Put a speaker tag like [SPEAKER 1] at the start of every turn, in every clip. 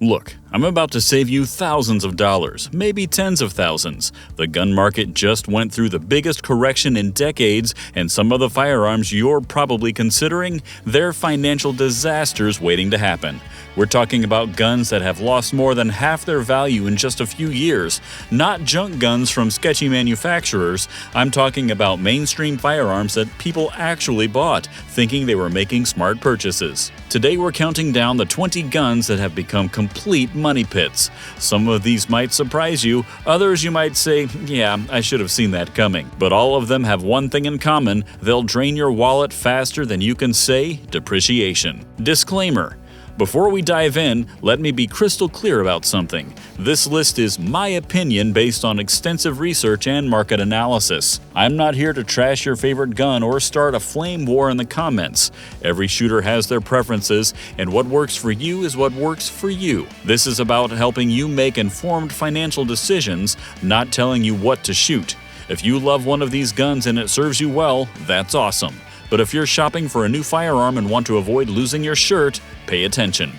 [SPEAKER 1] Look, I'm about to save you thousands of dollars, maybe tens of thousands. The gun market just went through the biggest correction in decades, and some of the firearms you're probably considering, they're financial disasters waiting to happen. We're talking about guns that have lost more than half their value in just a few years, not junk guns from sketchy manufacturers. I'm talking about mainstream firearms that people actually bought, thinking they were making smart purchases. Today we're counting down the 20 guns that have become complete money pits. Some of these might surprise you, others you might say, yeah, I should have seen that coming. But all of them have one thing in common: they'll drain your wallet faster than you can say depreciation. Disclaimer: before we dive in, let me be crystal clear about something. This list is my opinion based on extensive research and market analysis. I'm not here to trash your favorite gun or start a flame war in the comments. Every shooter has their preferences, and what works for you is what works for you. This is about helping you make informed financial decisions, not telling you what to shoot. If you love one of these guns and it serves you well, that's awesome. But if you're shopping for a new firearm and want to avoid losing your shirt, pay attention.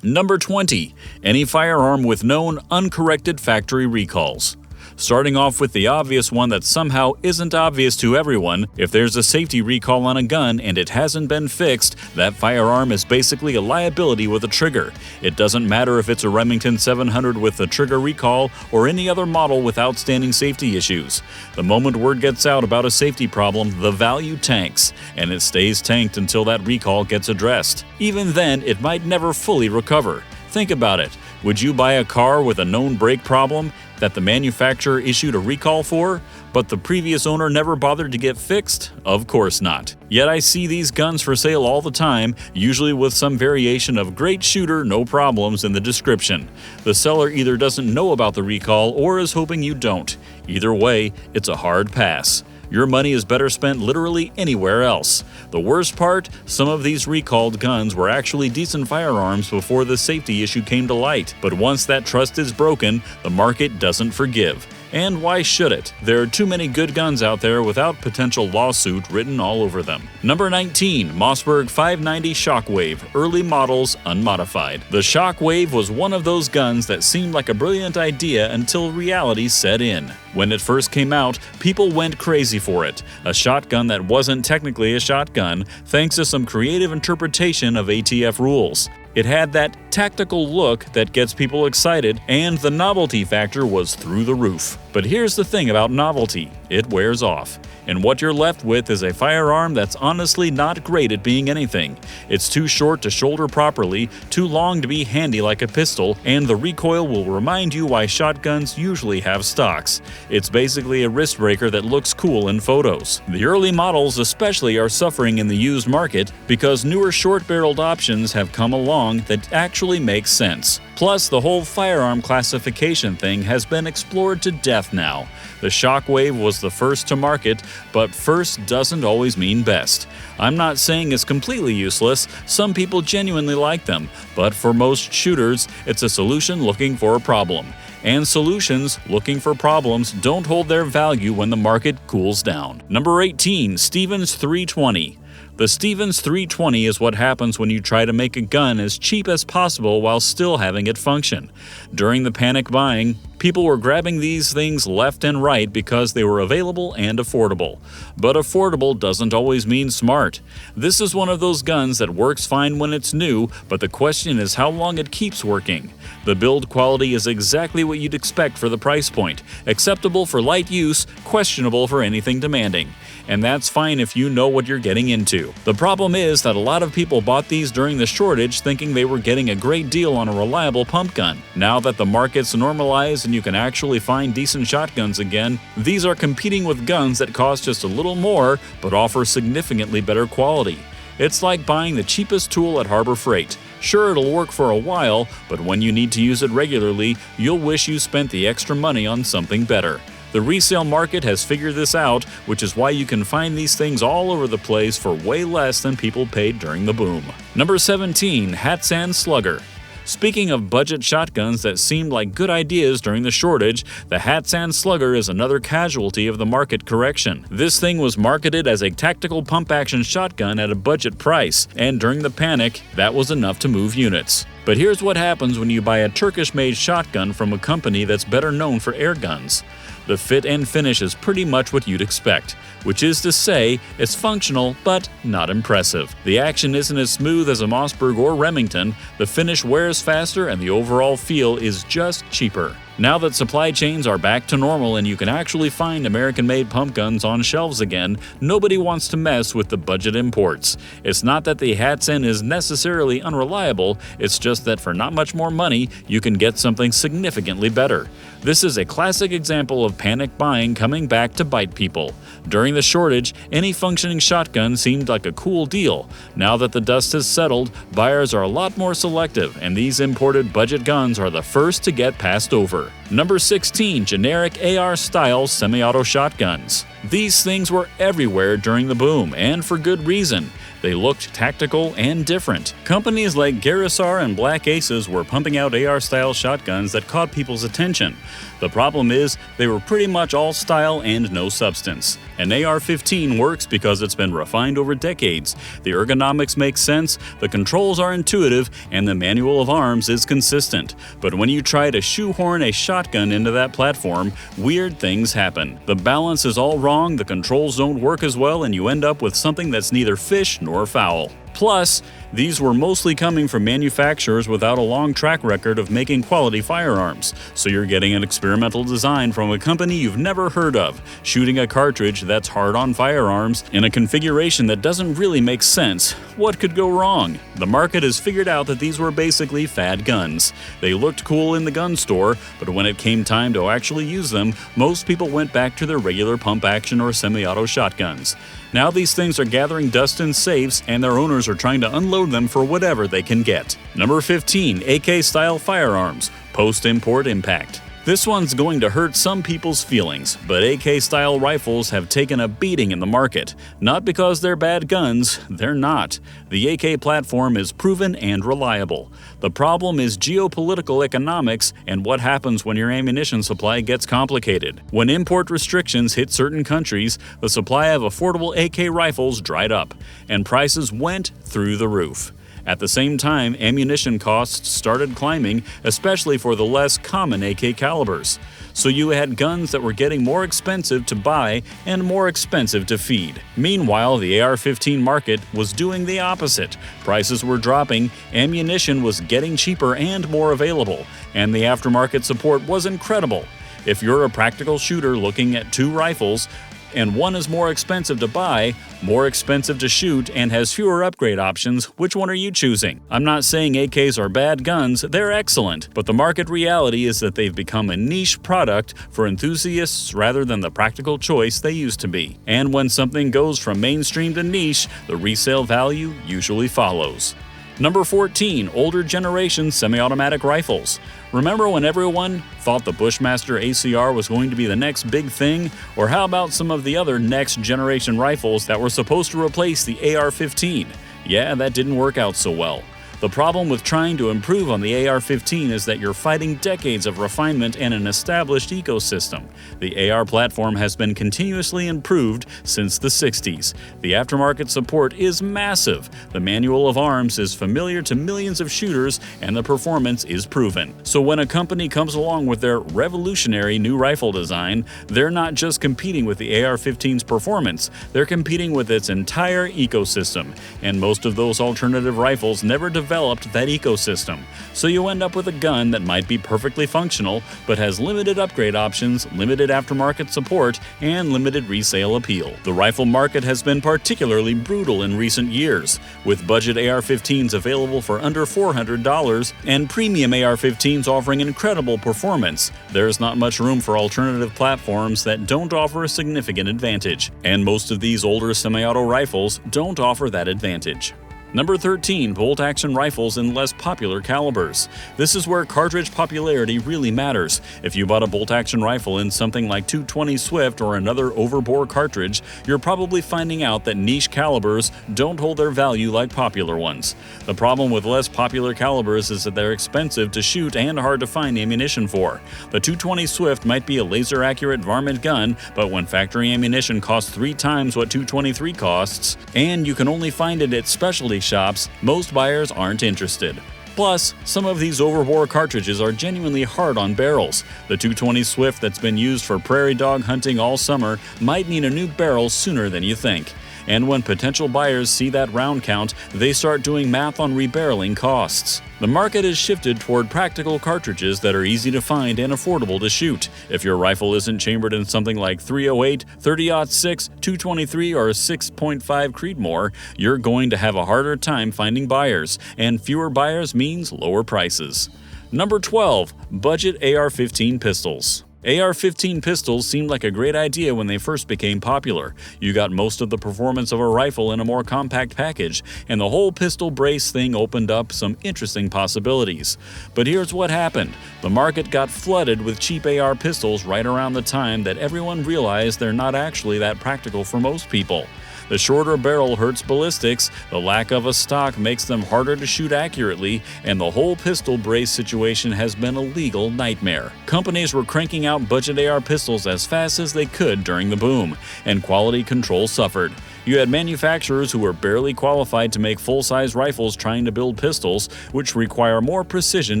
[SPEAKER 1] Number 20. Any firearm with known uncorrected factory recalls. Starting off with the obvious one that somehow isn't obvious to everyone, if there's a safety recall on a gun and it hasn't been fixed, that firearm is basically a liability with a trigger. It doesn't matter if it's a Remington 700 with a trigger recall or any other model with outstanding safety issues. The moment word gets out about a safety problem, the value tanks, and it stays tanked until that recall gets addressed. Even then, it might never fully recover. Think about it. Would you buy a car with a known brake problem that the manufacturer issued a recall for, but the previous owner never bothered to get fixed? Of course not. Yet I see these guns for sale all the time, usually with some variation of "great shooter, no problems" in the description. The seller either doesn't know about the recall or is hoping you don't. Either way, it's a hard pass. Your money is better spent literally anywhere else. The worst part, some of these recalled guns were actually decent firearms before the safety issue came to light. But once that trust is broken, the market doesn't forgive. And why should it? There are too many good guns out there without potential lawsuit written all over them. Number 19. Mossberg 590 Shockwave, early models, unmodified. The Shockwave was one of those guns that seemed like a brilliant idea until reality set in. When it first came out, people went crazy for it. A shotgun that wasn't technically a shotgun, thanks to some creative interpretation of ATF rules. It had that tactical look that gets people excited, and the novelty factor was through the roof. But here's the thing about novelty: it wears off. And what you're left with is a firearm that's honestly not great at being anything. It's too short to shoulder properly, too long to be handy like a pistol, and the recoil will remind you why shotguns usually have stocks. It's basically a wrist breaker that looks cool in photos. The early models especially are suffering in the used market because newer short-barreled options have come along that actually make sense. Plus, the whole firearm classification thing has been explored to death now. The Shockwave was the first to market, but first doesn't always mean best. I'm not saying it's completely useless, some people genuinely like them, but for most shooters, it's a solution looking for a problem. And solutions looking for problems don't hold their value when the market cools down. Number 18. Stevens 320. The Stevens 320 is what happens when you try to make a gun as cheap as possible while still having it function. During the panic buying, people were grabbing these things left and right because they were available and affordable. But affordable doesn't always mean smart. This is one of those guns that works fine when it's new, but the question is how long it keeps working. The build quality is exactly what you'd expect for the price point. Acceptable for light use, questionable for anything demanding. And that's fine if you know what you're getting into. The problem is that a lot of people bought these during the shortage thinking they were getting a great deal on a reliable pump gun. Now that the market's normalized and you can actually find decent shotguns again, these are competing with guns that cost just a little more but offer significantly better quality. It's like buying the cheapest tool at Harbor Freight. Sure, it'll work for a while, but when you need to use it regularly, you'll wish you spent the extra money on something better. The resale market has figured this out, which is why you can find these things all over the place for way less than people paid during the boom. Number 17. Hatsand Slugger. Speaking of budget shotguns that seemed like good ideas during the shortage, the Hatsand Slugger is another casualty of the market correction. This thing was marketed as a tactical pump-action shotgun at a budget price, and during the panic, that was enough to move units. But here's what happens when you buy a Turkish-made shotgun from a company that's better known for air guns. The fit and finish is pretty much what you'd expect, which is to say, it's functional but not impressive. The action isn't as smooth as a Mossberg or Remington, the finish wears faster, and the overall feel is just cheaper. Now that supply chains are back to normal and you can actually find American-made pump guns on shelves again, nobody wants to mess with the budget imports. It's not that the Hatsand is necessarily unreliable, it's just that for not much more money, you can get something significantly better. This is a classic example of panic buying coming back to bite people. During the shortage, any functioning shotgun seemed like a cool deal. Now that the dust has settled, buyers are a lot more selective, and these imported budget guns are the first to get passed over. Number 16. Generic AR-style semi-auto shotguns. These things were everywhere during the boom, and for good reason. They looked tactical and different. Companies like Garrissar and Black Aces were pumping out AR-style shotguns that caught people's attention. The problem is, they were pretty much all style and no substance. An AR-15 works because it's been refined over decades. The ergonomics make sense, the controls are intuitive, and the manual of arms is consistent. But when you try to shoehorn a shotgun into that platform, weird things happen. The balance is all wrong, the controls don't work as well, and you end up with something that's neither fish nor fowl. Plus, these were mostly coming from manufacturers without a long track record of making quality firearms, so you're getting an experimental design from a company you've never heard of, shooting a cartridge that's hard on firearms in a configuration that doesn't really make sense. What could go wrong? The market has figured out that these were basically fad guns. They looked cool in the gun store, but when it came time to actually use them, most people went back to their regular pump-action or semi-auto shotguns. Now these things are gathering dust in safes, and their owners are trying to unload them for whatever they can get. Number 15. AK-style firearms. Post-import impact. This one's going to hurt some people's feelings, but AK-style rifles have taken a beating in the market. Not because they're bad guns, they're not. The AK platform is proven and reliable. The problem is geopolitical economics and what happens when your ammunition supply gets complicated. When import restrictions hit certain countries, the supply of affordable AK rifles dried up, and prices went through the roof. At the same time, ammunition costs started climbing, especially for the less common AK calibers. So you had guns that were getting more expensive to buy and more expensive to feed. Meanwhile, the AR-15 market was doing the opposite. Prices were dropping, ammunition was getting cheaper and more available, and the aftermarket support was incredible. If you're a practical shooter looking at two rifles, and one is more expensive to buy, more expensive to shoot, and has fewer upgrade options, which one are you choosing? I'm not saying AKs are bad guns, they're excellent, but the market reality is that they've become a niche product for enthusiasts rather than the practical choice they used to be. And when something goes from mainstream to niche, the resale value usually follows. Number 14. Older generation semi-automatic rifles. Remember when everyone thought the Bushmaster ACR was going to be the next big thing? Or how about some of the other next generation rifles that were supposed to replace the AR-15? Yeah, that didn't work out so well. The problem with trying to improve on the AR-15 is that you're fighting decades of refinement and an established ecosystem. The AR platform has been continuously improved since the 60s. The aftermarket support is massive. The manual of arms is familiar to millions of shooters, and the performance is proven. So when a company comes along with their revolutionary new rifle design, they're not just competing with the AR-15's performance, they're competing with its entire ecosystem. And most of those alternative rifles never developed that ecosystem, so you end up with a gun that might be perfectly functional but has limited upgrade options, limited aftermarket support, and limited resale appeal. The rifle market has been particularly brutal in recent years, with budget AR-15s available for under $400 and premium AR-15s offering incredible performance. There's not much room for alternative platforms that don't offer a significant advantage, and most of these older semi-auto rifles don't offer that advantage. Number 13. Bolt-action rifles in less popular calibers. This is where cartridge popularity really matters. If you bought a bolt-action rifle in something like .220 Swift or another overbore cartridge, you're probably finding out that niche calibers don't hold their value like popular ones. The problem with less popular calibers is that they're expensive to shoot and hard to find ammunition for. The .220 Swift might be a laser-accurate varmint gun, but when factory ammunition costs 3 times what .223 costs, and you can only find it at specialty shops, most buyers aren't interested. Plus, some of these overbore cartridges are genuinely hard on barrels. The .220 Swift that's been used for prairie dog hunting all summer might need a new barrel sooner than you think. And when potential buyers see that round count, they start doing math on rebarreling costs. The market has shifted toward practical cartridges that are easy to find and affordable to shoot. If your rifle isn't chambered in something like .308, .30-06, .223, or 6.5 Creedmoor, you're going to have a harder time finding buyers, and fewer buyers means lower prices. Number 12. Budget AR-15 pistols. AR-15 pistols seemed like a great idea when they first became popular. You got most of the performance of a rifle in a more compact package, and the whole pistol brace thing opened up some interesting possibilities. But here's what happened. The market got flooded with cheap AR pistols right around the time that everyone realized they're not actually that practical for most people. The shorter barrel hurts ballistics, the lack of a stock makes them harder to shoot accurately, and the whole pistol brace situation has been a legal nightmare. Companies were cranking out budget AR pistols as fast as they could during the boom, and quality control suffered. You had manufacturers who were barely qualified to make full-size rifles trying to build pistols, which require more precision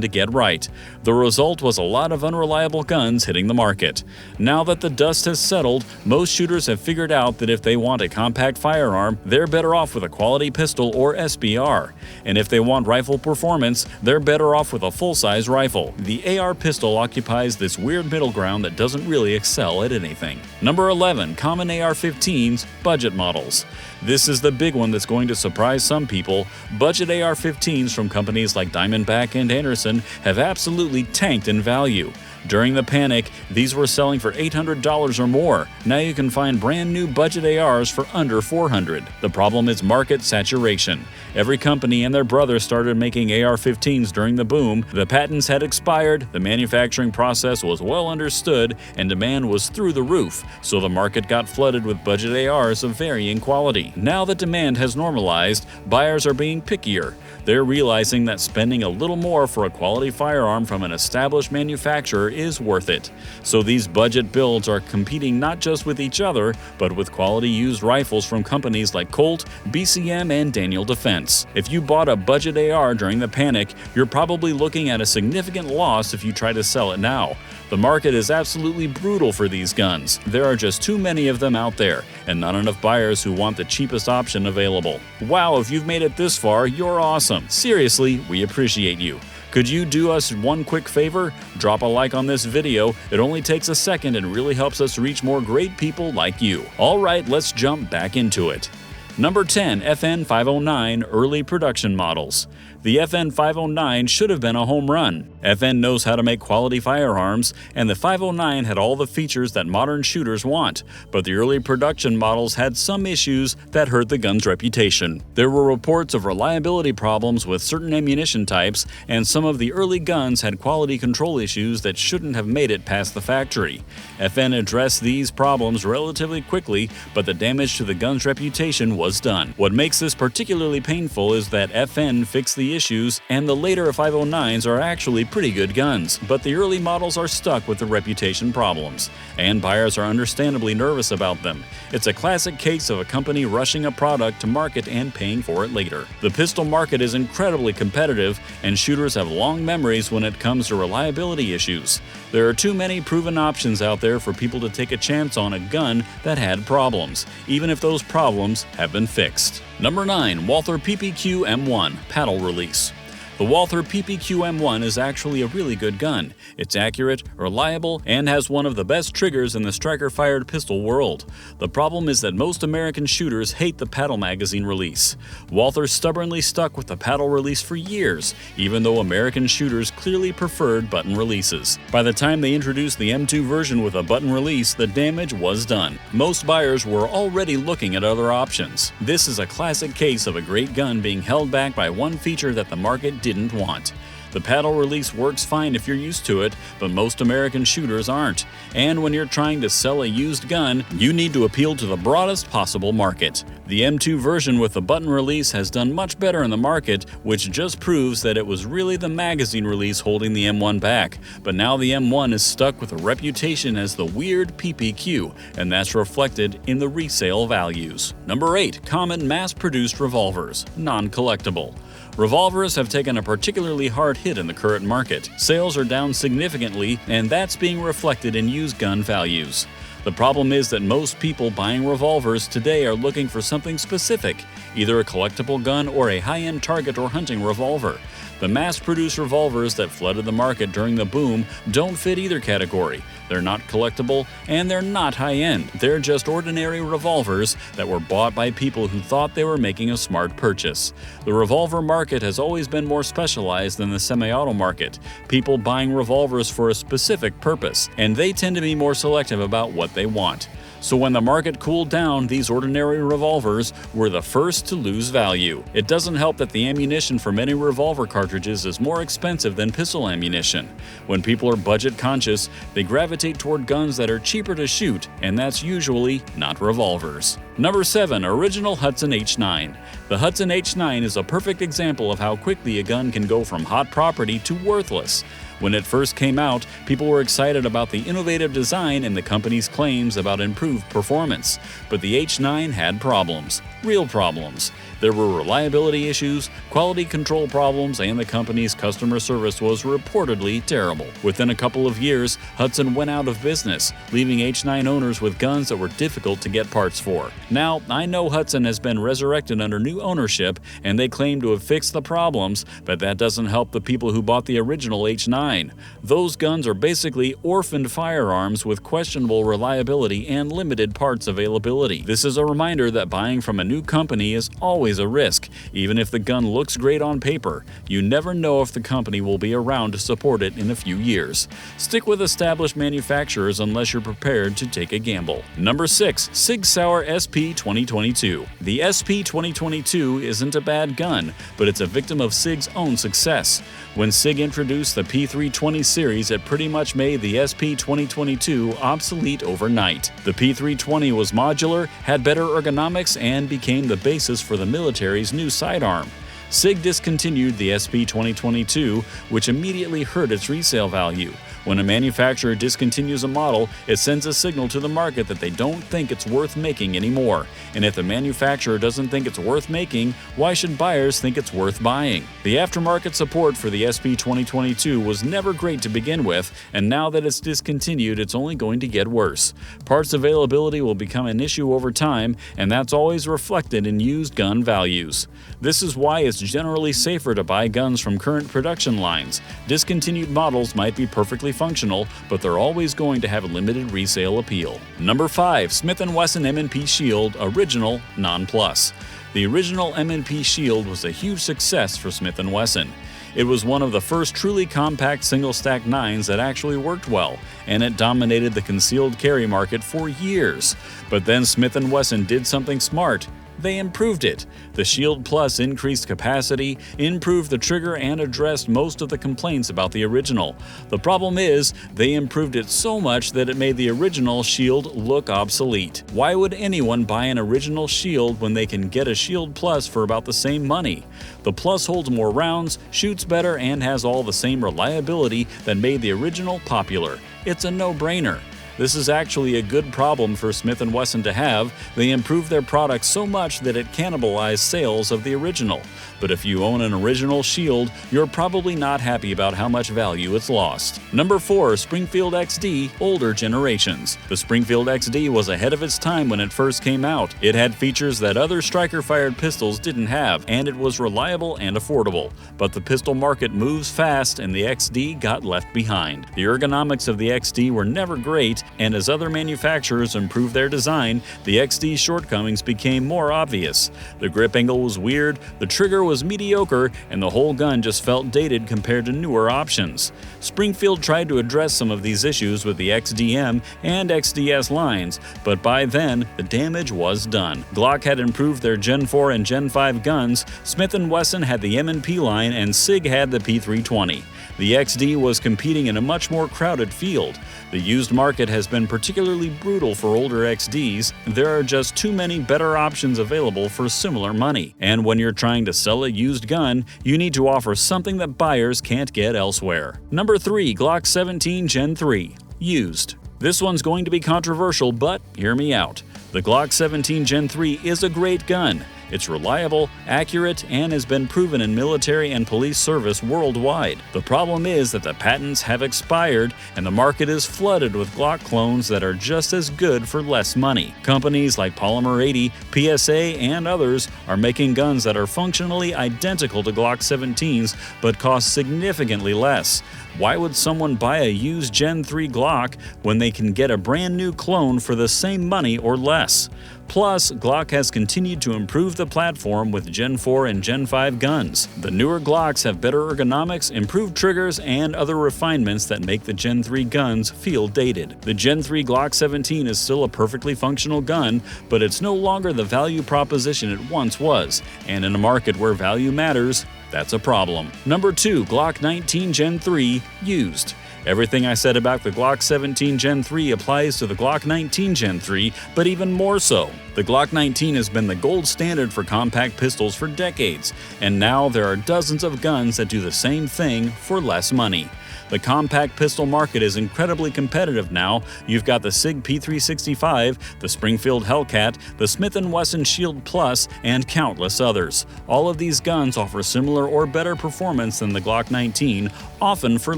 [SPEAKER 1] to get right. The result was a lot of unreliable guns hitting the market. Now that the dust has settled, most shooters have figured out that if they want a compact firearm, they're better off with a quality pistol or SBR. And if they want rifle performance, they're better off with a full-size rifle. The AR pistol occupies this weird middle ground that doesn't really excel at anything. Number 11. Common AR-15s, budget models. This is the big one that's going to surprise some people. Budget AR-15s from companies like Diamondback and Anderson have absolutely tanked in value. During the panic, these were selling for $800 or more. Now you can find brand new budget ARs for under $400. The problem is market saturation. Every company and their brother started making AR-15s during the boom. The patents had expired, the manufacturing process was well understood, and demand was through the roof, so the market got flooded with budget ARs of varying quality. Now that demand has normalized, buyers are being pickier. They're realizing that spending a little more for a quality firearm from an established manufacturer is worth it. So these budget builds are competing not just with each other, but with quality used rifles from companies like Colt, BCM, and Daniel Defense. If you bought a budget AR during the panic, you're probably looking at a significant loss if you try to sell it now. The market is absolutely brutal for these guns. There are just too many of them out there, and not enough buyers who want the cheapest option available. Wow, if you've made it this far, you're awesome. Seriously, we appreciate you. Could you do us one quick favor? Drop a like on this video. It only takes a second and really helps us reach more great people like you. Alright, let's jump back into it. Number 10. FN509 Early Production Models. The FN509 should have been a home run. FN knows how to make quality firearms, and the 509 had all the features that modern shooters want, but the early production models had some issues that hurt the gun's reputation. There were reports of reliability problems with certain ammunition types, and some of the early guns had quality control issues that shouldn't have made it past the factory. FN addressed these problems relatively quickly, but the damage to the gun's reputation was done. What makes this particularly painful is that FN fixed the issues, and the later 509s are actually pretty good guns, but the early models are stuck with the reputation problems, and buyers are understandably nervous about them. It's a classic case of a company rushing a product to market and paying for it later. The pistol market is incredibly competitive, and shooters have long memories when it comes to reliability issues. There are too many proven options out there for people to take a chance on a gun that had problems, even if those problems have been fixed. Number 9. Walther PPQM1 Paddle Release. The Walther PPQM1 is actually a really good gun. It's accurate, reliable, and has one of the best triggers in the striker-fired pistol world. The problem is that most American shooters hate the paddle magazine release. Walther stubbornly stuck with the paddle release for years, even though American shooters clearly preferred button releases. By the time they introduced the M2 version with a button release, the damage was done. Most buyers were already looking at other options. This is a classic case of a great gun being held back by one feature that the market didn't want. The paddle release works fine if you're used to it, but most American shooters aren't. And when you're trying to sell a used gun, you need to appeal to the broadest possible market. The M2 version with the button release has done much better in the market, which just proves that it was really the magazine release holding the M1 back. But now the M1 is stuck with a reputation as the weird PPQ, and that's reflected in the resale values. Number 8. Common mass-produced revolvers, non-collectible. Revolvers have taken a particularly hard hit in the current market. Sales are down significantly, and that's being reflected in used gun values. The problem is that most people buying revolvers today are looking for something specific, either a collectible gun or a high-end target or hunting revolver. The mass-produced revolvers that flooded the market during the boom don't fit either category. They're not collectible, and they're not high-end. They're just ordinary revolvers that were bought by people who thought they were making a smart purchase. The revolver market has always been more specialized than the semi-auto market, people buying revolvers for a specific purpose, and they tend to be more selective about what they want. So when the market cooled down, these ordinary revolvers were the first to lose value. It doesn't help that the ammunition for many revolver cartridges is more expensive than pistol ammunition. When people are budget conscious, they gravitate toward guns that are cheaper to shoot, and that's usually not revolvers. Number 7. Original Hudson H9. The Hudson H9 is a perfect example of how quickly a gun can go from hot property to worthless. When it first came out, people were excited about the innovative design and the company's claims about improved performance. But the H9 had problems. Real problems. There were reliability issues, quality control problems, and the company's customer service was reportedly terrible. Within a couple of years, Hudson went out of business, leaving H9 owners with guns that were difficult to get parts for. Now, I know Hudson has been resurrected under new ownership, and they claim to have fixed the problems, but that doesn't help the people who bought the original H9. Those guns are basically orphaned firearms with questionable reliability and limited parts availability. This is a reminder that buying from a new company is always a risk. Even if the gun looks great on paper, you never know if the company will be around to support it in a few years. Stick with established manufacturers unless you're prepared to take a gamble. Number 6. Sig Sauer SP 2022. The SP 2022 isn't a bad gun, but it's a victim of Sig's own success. When Sig introduced the P320 series, it pretty much made the SP 2022 obsolete overnight. The P320 was modular, had better ergonomics, and became the basis for the military's new sidearm. Sig discontinued the SP 2022, which immediately hurt its resale value. When a manufacturer discontinues a model, it sends a signal to the market that they don't think it's worth making anymore. And if the manufacturer doesn't think it's worth making, why should buyers think it's worth buying? The aftermarket support for the SP 2022 was never great to begin with, and now that it's discontinued, it's only going to get worse. Parts availability will become an issue over time, and that's always reflected in used gun values. This is why it's generally safer to buy guns from current production lines. Discontinued models might be perfectly functional, but they're always going to have limited resale appeal. Number 5. Smith & Wesson M&P Shield Original Non-Plus. The original M&P Shield was a huge success for Smith & Wesson. It was one of the first truly compact single-stack 9s that actually worked well, and it dominated the concealed carry market for years. But then Smith & Wesson did something smart. They improved it. The Shield Plus increased capacity, improved the trigger, and addressed most of the complaints about the original. The problem is, they improved it so much that it made the original Shield look obsolete. Why would anyone buy an original Shield when they can get a Shield Plus for about the same money? The Plus holds more rounds, shoots better, and has all the same reliability that made the original popular. It's a no-brainer. This is actually a good problem for Smith & Wesson to have. They improved their product so much that it cannibalized sales of the original. But if you own an original shield, you're probably not happy about how much value it's lost. Number 4. Springfield XD, older generations. The Springfield XD was ahead of its time when it first came out. It had features that other striker-fired pistols didn't have, and it was reliable and affordable. But the pistol market moves fast, and the XD got left behind. The ergonomics of the XD were never great, and as other manufacturers improved their design, the XD's shortcomings became more obvious. The grip angle was weird, the trigger was mediocre, and the whole gun just felt dated compared to newer options. Springfield tried to address some of these issues with the XDM and XDS lines, but by then, the damage was done. Glock had improved their Gen 4 and Gen 5 guns, Smith & Wesson had the M&P line, and Sig had the P320. The XD was competing in a much more crowded field. The used market has been particularly brutal for older XDs. There are just too many better options available for similar money. And when you're trying to sell a used gun, you need to offer something that buyers can't get elsewhere. Number 3. Glock 17 Gen 3, used. This one's going to be controversial, but hear me out. The Glock 17 Gen 3 is a great gun. It's reliable, accurate, and has been proven in military and police service worldwide. The problem is that the patents have expired and the market is flooded with Glock clones that are just as good for less money. Companies like Polymer 80, PSA, and others are making guns that are functionally identical to Glock 17s but cost significantly less. Why would someone buy a used Gen 3 Glock when they can get a brand new clone for the same money or less? Plus, Glock has continued to improve the platform with Gen 4 and Gen 5 guns. The newer Glocks have better ergonomics, improved triggers, and other refinements that make the Gen 3 guns feel dated. The Gen 3 Glock 17 is still a perfectly functional gun, but it's no longer the value proposition it once was, and in a market where value matters, that's a problem. Number 2. Glock 19 Gen 3, used. Everything I said about the Glock 17 Gen 3 applies to the Glock 19 Gen 3, but even more so. The Glock 19 has been the gold standard for compact pistols for decades, and now there are dozens of guns that do the same thing for less money. The compact pistol market is incredibly competitive now. You've got the Sig P365, the Springfield Hellcat, the Smith & Wesson Shield Plus, and countless others. All of these guns offer similar or better performance than the Glock 19, often for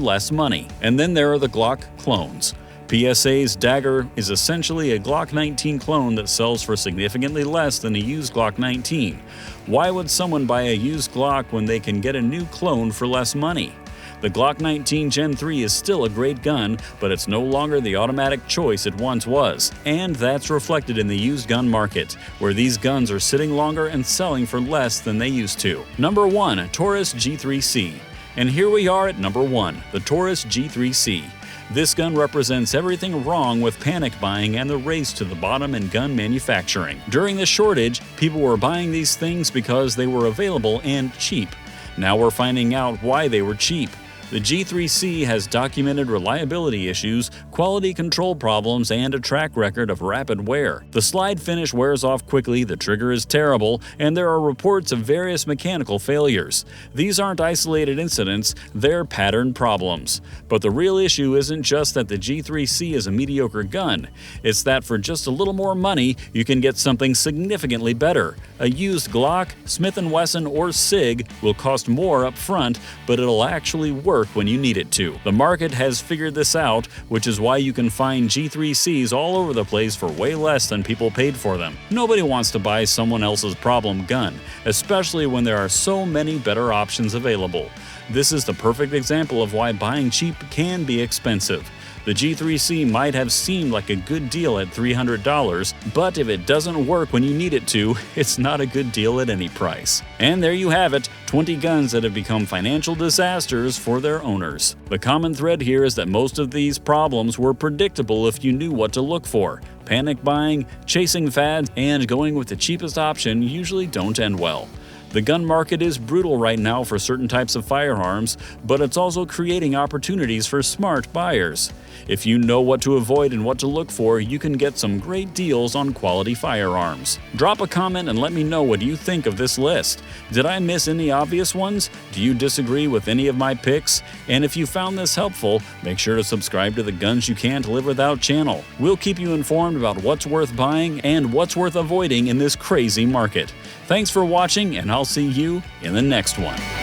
[SPEAKER 1] less money. And then there are the Glock clones. PSA's Dagger is essentially a Glock 19 clone that sells for significantly less than a used Glock 19. Why would someone buy a used Glock when they can get a new clone for less money? The Glock 19 Gen 3 is still a great gun, but it's no longer the automatic choice it once was. And that's reflected in the used gun market, where these guns are sitting longer and selling for less than they used to. Number 1. Taurus G3C. And here we are at number 1, the Taurus G3C. This gun represents everything wrong with panic buying and the race to the bottom in gun manufacturing. During the shortage, people were buying these things because they were available and cheap. Now we're finding out why they were cheap. The G3C has documented reliability issues, quality control problems, and a track record of rapid wear. The slide finish wears off quickly, the trigger is terrible, and there are reports of various mechanical failures. These aren't isolated incidents, they're pattern problems. But the real issue isn't just that the G3C is a mediocre gun, it's that for just a little more money, you can get something significantly better. A used Glock, Smith & Wesson, or Sig will cost more up front, but it'll actually work when you need it to. The market has figured this out, which is why you can find G3Cs all over the place for way less than people paid for them. Nobody wants to buy someone else's problem gun, especially when there are so many better options available. This is the perfect example of why buying cheap can be expensive. The G3C might have seemed like a good deal at $300, but if it doesn't work when you need it to, it's not a good deal at any price. And there you have it, 20 guns that have become financial disasters for their owners. The common thread here is that most of these problems were predictable if you knew what to look for. Panic buying, chasing fads, and going with the cheapest option usually don't end well. The gun market is brutal right now for certain types of firearms, but it's also creating opportunities for smart buyers. If you know what to avoid and what to look for, you can get some great deals on quality firearms. Drop a comment and let me know what you think of this list. Did I miss any obvious ones? Do you disagree with any of my picks? And if you found this helpful, make sure to subscribe to the Guns You Can't Live Without channel. We'll keep you informed about what's worth buying and what's worth avoiding in this crazy market. Thanks for watching, and I'll see you in the next one.